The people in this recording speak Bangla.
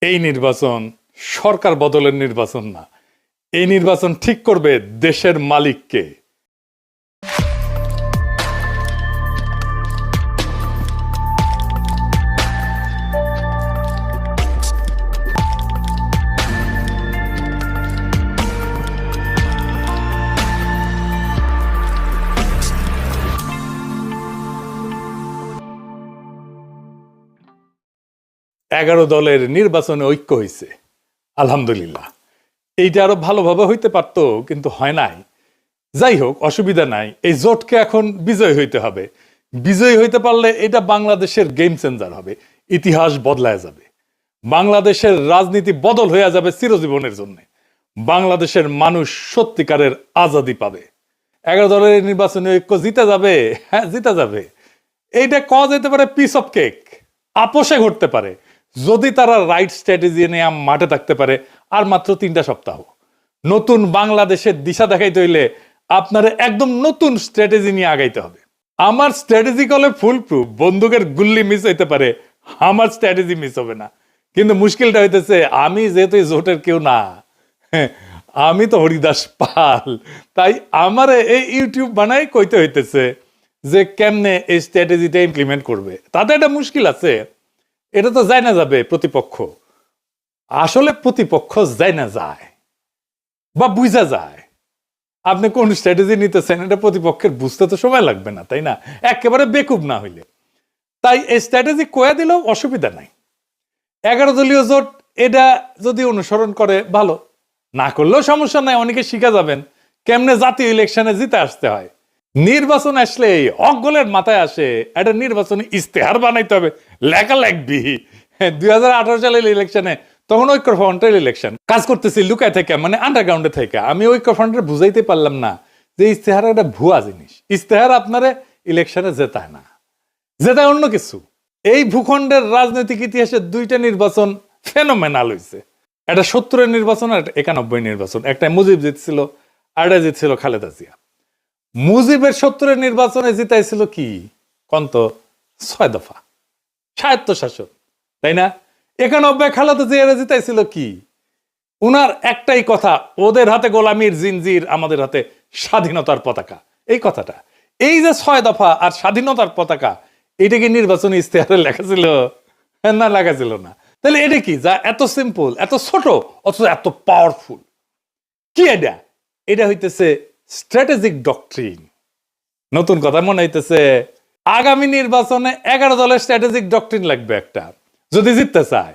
এই নির্বাচন সরকার বদলের নির্বাচন না, এই নির্বাচন ঠিক করবে দেশের মালিককে। এগারো দলের নির্বাচনে ঐক্য হয়েছে, আলহামদুলিল্লাহ। এইটা আরো ভালোভাবে হইতে পারতো, কিন্তু হয় নাই। যাই হোক, অসুবিধা নাই। এই জোটকে এখন বিজয় হইতে হবে। বিজয়ী হইতে পারলে এটা বাংলাদেশের গেম চেঞ্জার হবে, ইতিহাস বদলায় যাবে, বাংলাদেশের রাজনীতি বদল হয়ে যাবে চিরজীবনের জন্য। বাংলাদেশের মানুষ সত্যিকারের আজাদি পাবে। এগারো দলের নির্বাচনে ঐক্য জিতে যাবে, হ্যাঁ জিতে যাবে। এইটা কওয়া যেতে পারে পিস অফ কেক, আপোষে ঘটতে পারে, যদি তারা রাইট স্ট্র্যাটেজি নিয়ে মাঠে থাকতে পারে। আর মাত্র 3টা সপ্তাহ। নতুন বাংলাদেশের দিশা দেখাইতে হইলে আপনার একদম নতুন স্ট্র্যাটেজি নিয়ে আগাইতে হবে। আমার স্ট্র্যাটেজি কলে ফুল প্রুফ, বন্দুকের গুল্লি মিস হইতে পারে, আমার স্ট্র্যাটেজি মিস হবে না। কিন্তু মুশকিলটা হইতেছে, আমি যেহেতু জোটের কেউ না, আমি তো হরিদাস পাল, তাই আমার এই ইউটিউব বানাই কইতে হইতেছে যে কেমনে এই স্ট্র্যাটেজিটা ইমপ্লিমেন্ট করবে। তাতে একটা মুশকিল আছে, এটা তো যায় না যাবে প্রতিপক্ষ। আসলে প্রতিপক্ষ যায় না যায় বা বুঝা যায় আপনি কোন স্ট্র্যাটেজি নিতেছেন, এটা প্রতিপক্ষের বুঝতে তো সময় লাগবে না, তাই না? একেবারে বেকুব না হইলে। তাই এই স্ট্র্যাটেজি কয়ে দিলেও অসুবিধা নাই। 11 দলীয় জোট এটা যদি অনুসরণ করে ভালো, না করলেও সমস্যা নাই। অনেকে শিখা যাবেন কেমনে জাতীয় ইলেকশনে জিতে আসতে হয়। নির্বাচন আসলে অগলের মাথায় আসে একটা নির্বাচনী ইস্তেহার বানাইতে হবে, লেখা লাগবি। 2018 সালের ইলেকশনে তখন ঐক্যফ্রন্টের ইলেকশন কাজ করতেছি লুকায় থেকে, মানে আন্ডারগ্রাউন্ডে থেকে। আমি ঐক্যফ্রন্টের বুঝাইতে পারলাম না যে ইস্তেহার একটা ভুয়া জিনিস। ইস্তেহার আপনারে ইলেকশনে জেতায় না, জেতায় অন্য কিছু। এই ভূখণ্ডের রাজনৈতিক ইতিহাসে 2টা নির্বাচন ফেনোমেনাল হয়েছে। একটা 70-এর নির্বাচন আর 91 নির্বাচন। একটা মুজিব জিতছিল, আর একটা জিতছিল খালেদা জিয়া। মুজিবের 70-এর নির্বাচনে জিতাইছিল কি কন্ত 6 দফা স্বায়ত্তশাসন, তাই না? 91 খালেদা জিয়া জিতাইছিল কি? উনার একটাই কথা, ওদের হাতে গোলামির জিনজির, আমাদের হাতে স্বাধীনতার পতাকা। এই কথাটা, এই যে 6 দফা আর স্বাধীনতার পতাকা, এটা কি নির্বাচনী ইস্তেহারে লেখা ছিল? না, লেখা ছিল না। তাহলে এটা কি যা এত সিম্পল, এত ছোট, অথচ এত পাওয়ারফুল? কি এটা? এটা হইতেছে স্ট্র্যাটেজিক ডক্ট্রিন। নতুন কথা মনে হইতেছে, আগামী নির্বাচনে 11 দলের স্ট্র্যাটেজিক ডক্ট্রিন লাগবে একটা, যদি জিততে চায়।